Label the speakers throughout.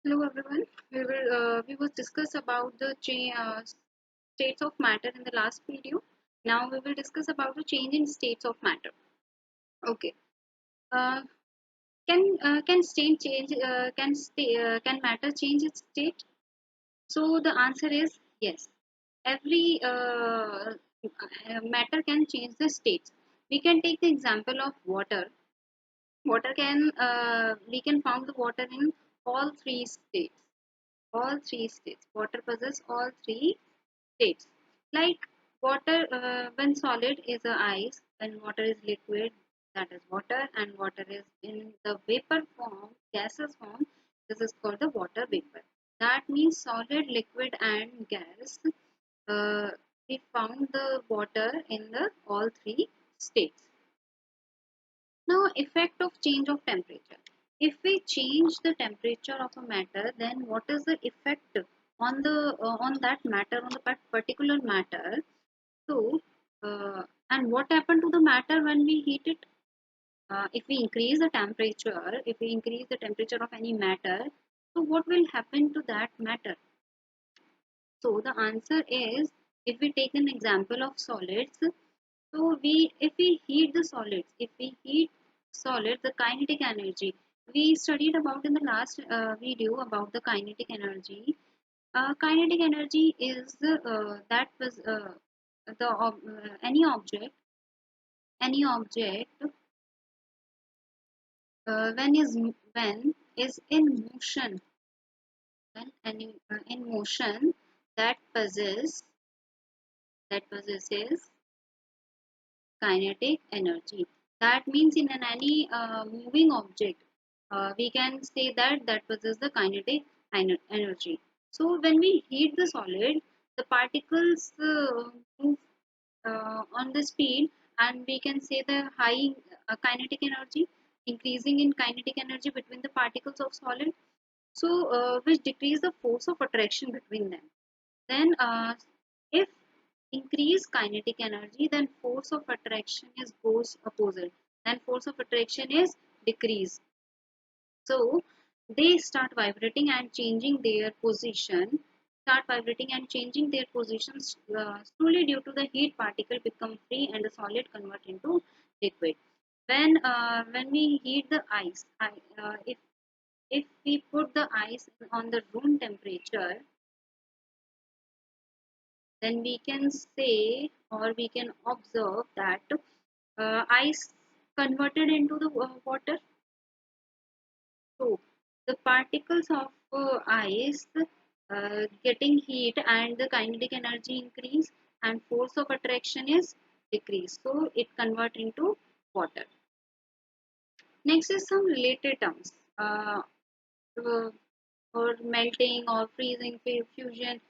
Speaker 1: Hello everyone. We will discuss about the states of matter in the last video. Now we will discuss about the change in states of matter. Okay. Uh, can state change? Can matter change its state? So the answer is yes. Every matter can change the states. We can take the example of water. Water can we can found the water in all three states. All three states. Water possess all three states. Like water, when solid is a ice, when water is liquid, that is water, and water is in the vapor form, gaseous form, this is called the water vapor. That means solid, liquid, and gas. Uh, we found the water in the all three states. Now, effect of change of temperature. If we change the temperature of a matter, then what is the effect on that matter, on the particular matter? So, and what happened to the matter when we heat it? If we increase the temperature, if we increase the temperature of any matter, so what will happen to that matter? So the answer is, if we take an example of solids, so if we heat the solids, if we heat solid, the kinetic energy, we studied about in the last video about the kinetic energy. Kinetic energy is that was any object when is in motion, in motion, that possesses kinetic energy. That means in any moving object, we can say that possesses the kinetic energy. So when we heat the solid, the particles move on the speed, and we can say the high kinetic energy, increasing in kinetic energy between the particles of solid, so which decrease the force of attraction between them. Then if increase kinetic energy, then force of attraction is goes opposite, then force of attraction is decrease. So they start vibrating and changing their positions slowly due to the heat. Particle become free and the solid convert into liquid. When we heat the ice, if we put the ice on the room temperature, then we can say, or we can observe that ice converted into the water. So the particles of ice getting heat and the kinetic energy increase, and force of attraction is decreased, so it convert into water. Next is some related terms, uh, or melting or freezing, fusion.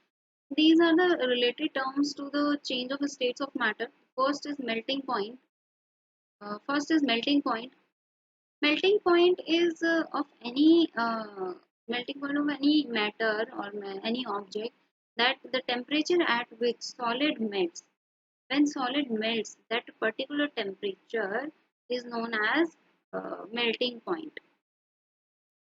Speaker 1: These are the related terms to the change of the states of matter. First is melting point. First is melting point. Melting point is of any melting point of any matter or any object, that the temperature at which solid melts. When solid melts, that particular temperature is known as melting point.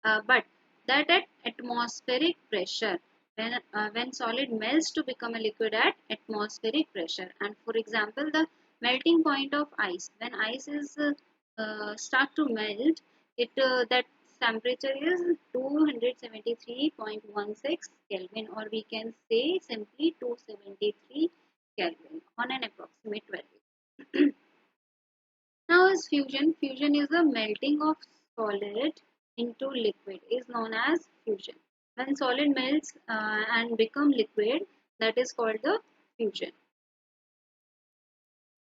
Speaker 1: But that at atmospheric pressure, when solid melts to become a liquid at atmospheric pressure. And for example, the melting point of ice, when ice is start to melt, it that temperature is 273.16 Kelvin, or we can say simply 273 Kelvin on an approximate value. Now is fusion. Fusion is the melting of solid into liquid, is known as fusion. When solid melts and become liquid, that is called the fusion.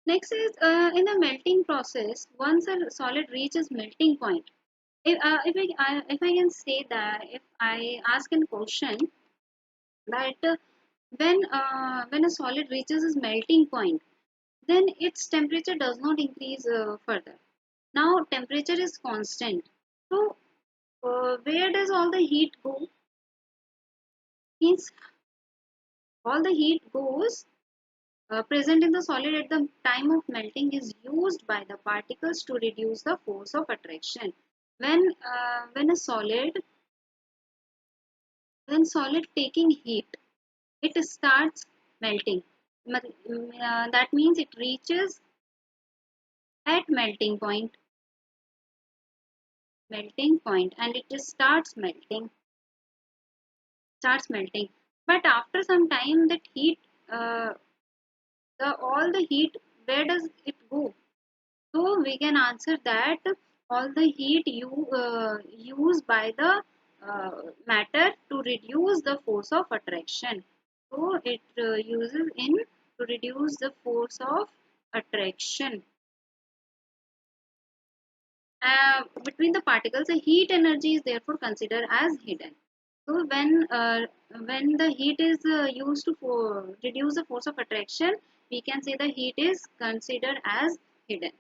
Speaker 1: Next is in the melting process, once a solid reaches melting point. If I can say that, if I ask a question that when a solid reaches its melting point, then its temperature does not increase further. Now temperature is constant. So where does all the heat go? Means all the heat goes present in the solid at the time of melting is used by the particles to reduce the force of attraction. When a solid When solid taking heat, it starts melting. That means it reaches at melting point, and it just starts melting. But after some time, that heat, uh, the all the heat, where does it go? So we can answer that all the heat used by the matter to reduce the force of attraction. So it uses in to reduce the force of attraction. Between the particles, the heat energy is therefore considered as hidden. So when the heat is used to reduce the force of attraction, we can say the heat is considered as hidden.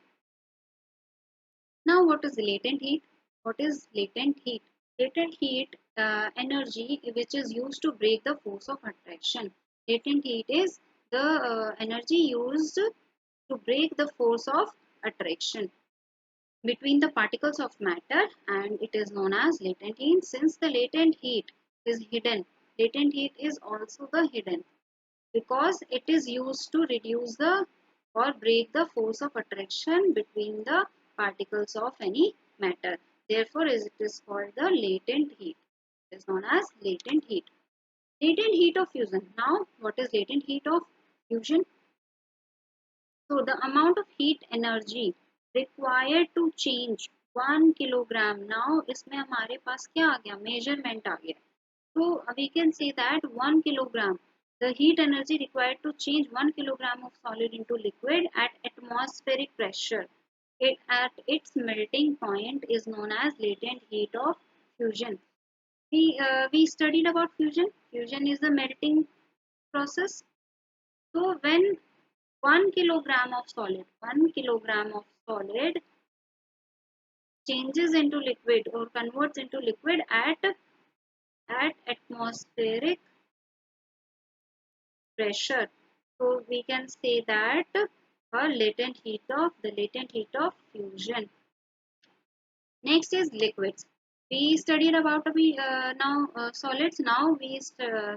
Speaker 1: Now, what is latent heat? What is latent heat? Latent heat energy which is used to break the force of attraction. Latent heat is the energy used to break the force of attraction between the particles of matter, and it is known as latent heat. Since the latent heat is hidden, latent heat is also the hidden because it is used to reduce the or break the force of attraction between the particles of any matter. Therefore, it is called the latent heat. It is known as latent heat. Latent heat of fusion. Now, what is latent heat of fusion? So, the amount of heat energy required to change 1 kilogram. Now, इसमें हमारे पास क्या आ गया? Measurement आ गया. So we can say that 1 kilogram, the heat energy required to change 1 kilogram of solid into liquid at atmospheric pressure. At its melting point is known as latent heat of fusion. We studied about fusion. Fusion is the melting process. So when 1 kilogram of solid changes into liquid or converts into liquid at atmospheric pressure. So we can say that the latent heat of fusion. Next is liquids. We studied about now solids. Now we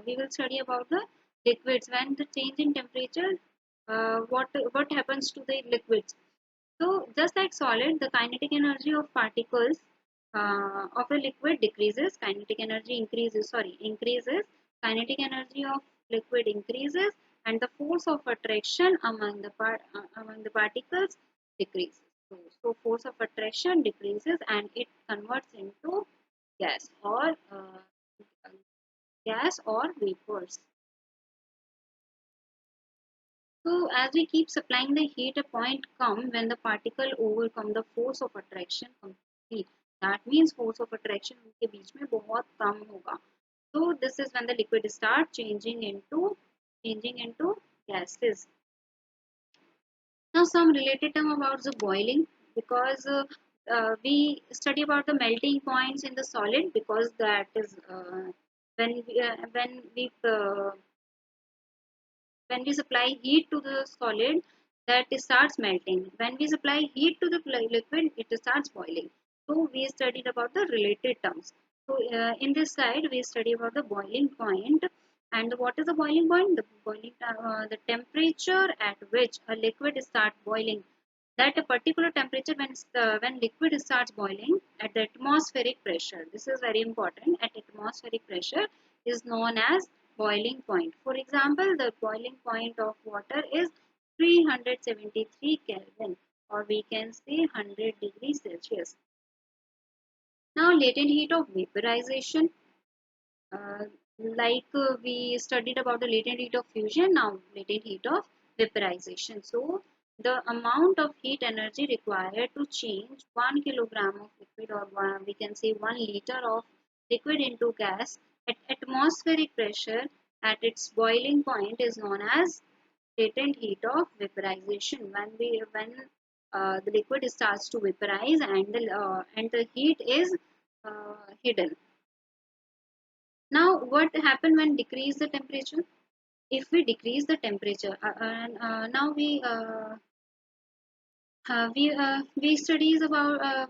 Speaker 1: will study about the liquids. When the change in temperature, what happens to the liquids? So just like solid, the kinetic energy of particles of a liquid decreases, kinetic energy increases, kinetic energy of liquid increases, and the force of attraction among the particles decreases. So force of attraction decreases and it converts into gas or vapors. So as we keep supplying the heat, a point come when the particle overcome the force of attraction completely. That means force of attraction उनके बीच में बहुत कम होगा. So this is when the liquid start changing into gases. Now some related term about the boiling, because we study about the melting points in the solid, because that is when we supply heat to the solid, that it starts melting. When we supply heat to the liquid, it starts boiling. So we studied about the related terms. So in this slide we study about the boiling point. And what is the boiling point? The temperature at which a liquid starts boiling. That a particular temperature when liquid starts boiling at the atmospheric pressure. This is very important. At atmospheric pressure is known as boiling point. For example, the boiling point of water is 373 Kelvin, or we can say 100 degrees Celsius. Now latent heat of vaporization. Uh, we studied about the latent heat of fusion, now latent heat of vaporization. So the amount of heat energy required to change 1 kilogram of liquid, or we can say 1 liter of liquid into gas at atmospheric pressure at its boiling point is known as latent heat of vaporization. When the liquid starts to vaporize and the heat is hidden. Now, what happen when decrease the temperature? If we decrease the temperature, now we studies about